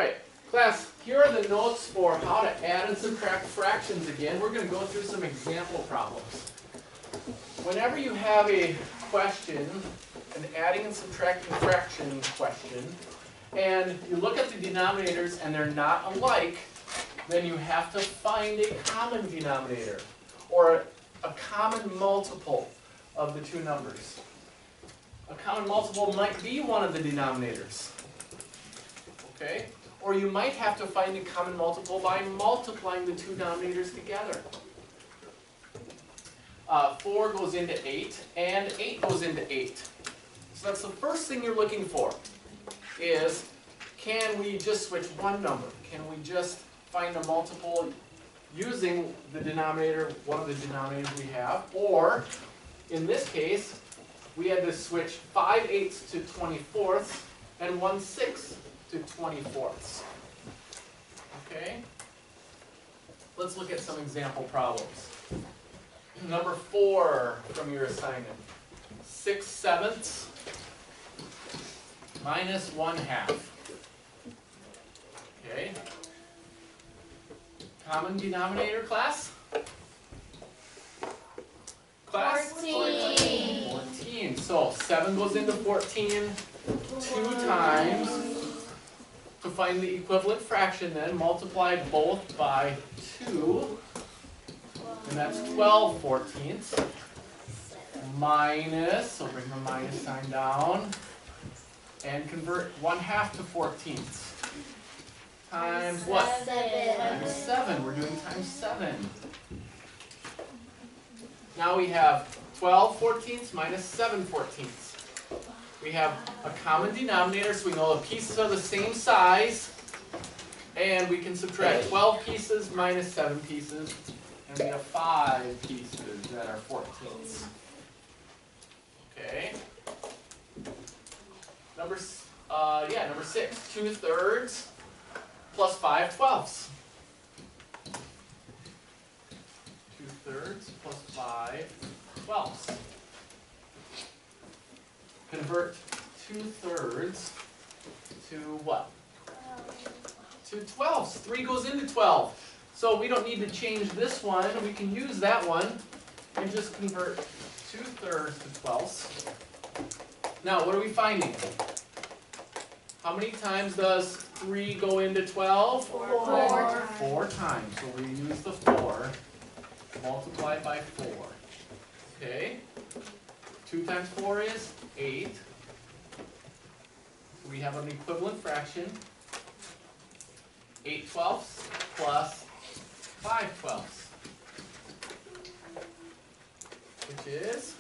right, class, here are the notes for how to add and subtract fractions again. We're going to go through some example problems. Whenever you have a question, an adding and subtracting fraction question, and you look at the denominators and they're not alike, then you have to find a common denominator, or a common multiple of the two numbers. A common multiple might be one of the denominators. Okay? Or you might have to find a common multiple by multiplying the two denominators together. 4 goes into 8, and 8 goes into 8. So that's the first thing you're looking for, is can we just switch one number? Can we just find a multiple using the denominator, one of the denominators we have? Or, in this case, we had to switch 5/8 to 24ths and 1/6 to 24ths. Okay? Let's look at some example problems. Number 4 from your assignment. 6/7 minus 1/2. Okay? Common denominator, class? Class? 14. 14. So 7 goes into 14 2 times. To find the equivalent fraction then, multiply both by 2. And that's 12/14. Minus, so bring the minus sign down. And convert 1/2 to 14ths. Times what? 7. Times 7. We're doing times 7. Now we have 12/14 minus 7/14. We have a common denominator, so we know the pieces are the same size. And we can subtract 12 pieces minus 7 pieces. And we have 5 pieces that are 14ths. Okay. Number 6. 2/3 plus 5/12. 2/3 plus 5/12. Convert 2/3 to what? To 12ths. 3 goes into 12. So we don't need to change this one. We can use that one and just convert 2/3 to 12ths. Now, what are we finding? How many times does 3 go into 12? 4. 4 times. So we use the 4 multiplied by 4. Okay? 2 times 4 is 8. We have an equivalent fraction. 8/12 plus 5/12, which is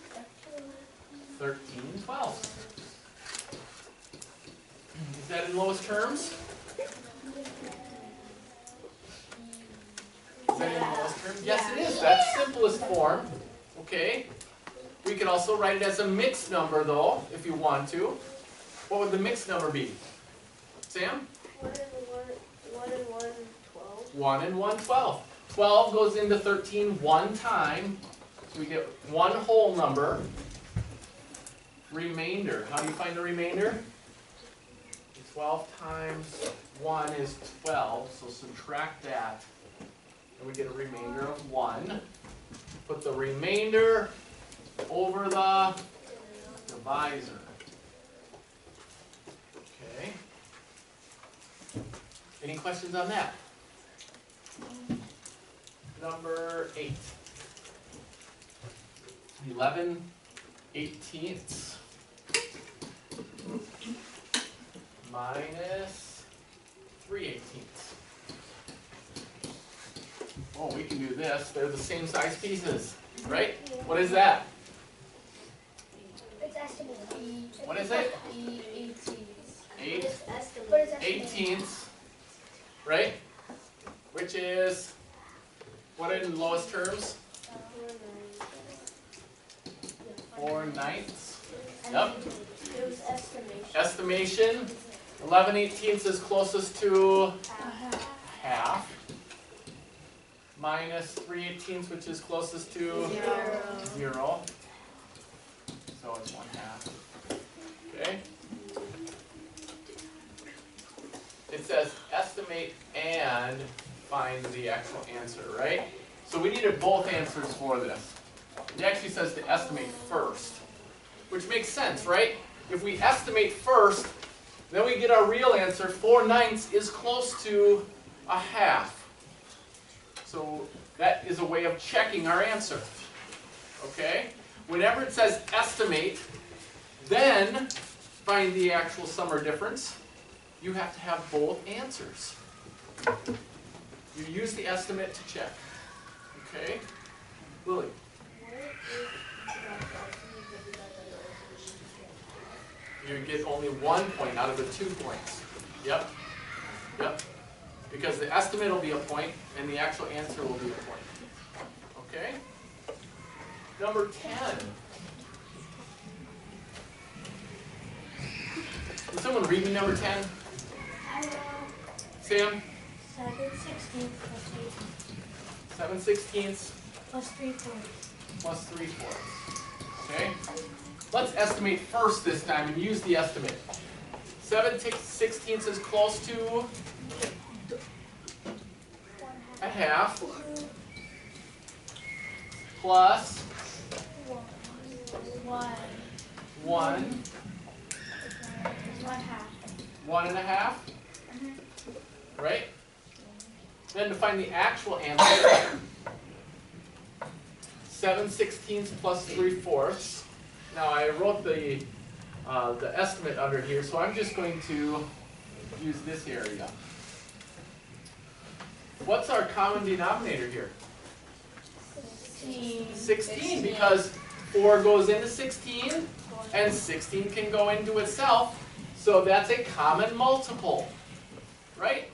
13/12. Is that in lowest terms? Is that in lowest terms? Yes, it is. That's simplest form. Okay. We can also write it as a mixed number, though, if you want to. What would the mixed number be? Sam? 1 and 1, 12. 1 and 1, 12. 12 goes into 13 one time, so we get one whole number. Remainder. How do you find the remainder? 12 times 1 is 12, so subtract that, and we get a remainder of 1. Put the remainder over the divisor. Okay. Any questions on that? Number 8. 11/18 minus 3/18. Oh, we can do this. They're the same size pieces, right? What is that? It's estimated. What is it? 8 It's estimated. 18ths, right? Which is, what in lowest terms? 4/9. Yep. It was estimation. Estimation. 11/18 is closest to half. Minus 3/18, which is closest to 0. So it's 1/2. Okay. It it says estimate and find the actual answer, right? So we needed both answers for this. It actually says to estimate first, which makes sense, right? If we estimate first, then we get our real answer. 4/9 is close to a half. So that is a way of checking our answer. Okay? Whenever it says estimate, then find the actual sum or difference, you have to have both answers. You use the estimate to check. Okay? Lily? You get only 1 point out of the 2 points. Yep. Yep. Because the estimate will be a point and the actual answer will be a point. Okay? Number 10. Can someone read me number 10? I will. Sam? 7/16 plus 8 7/16 plus 3/4. plus 3/4. Okay? Let's estimate first this time and use the estimate. 7/16 is close to a half plus 1, 1.5, right? Then to find the actual answer, 7/16 plus 3/4. Now I wrote the estimate under here, so I'm just going to use this area. What's our common denominator here? 16, because 4 goes into 16, and 16 can go into itself, so that's a common multiple, right?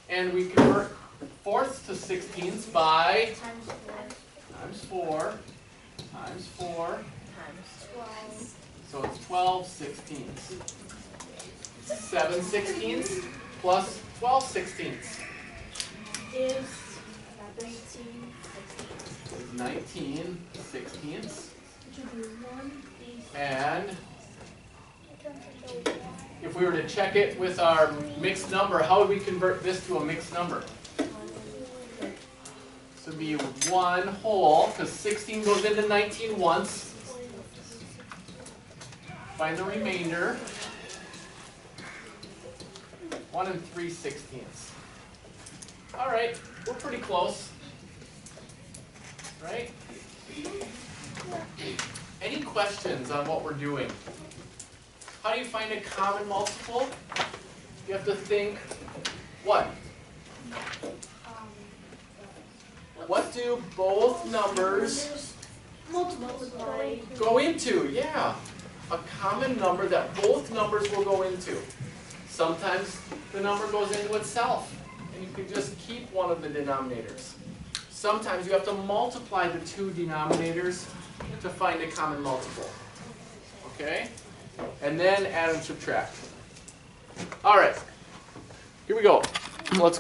And we convert fourths to 16ths by times 4, times 4, so it's 12/16ths. 7/16ths plus 12/16ths Is 19/16ths. And if we were to check it with our mixed number, how would we convert this to a mixed number? This would be 1 whole, because 16 goes into 19 once. Find the remainder. 1 3/16. All right, we're pretty close, right? Any questions on what we're doing? How do you find a common multiple? You have to think, what? What do both numbers multiply. go into? Yeah, a common number that both numbers will go into. Sometimes the number goes into itself, and you can just keep one of the denominators. Sometimes you have to multiply the two denominators to find a common multiple. Okay? And then add and subtract. All right, here we go. Let's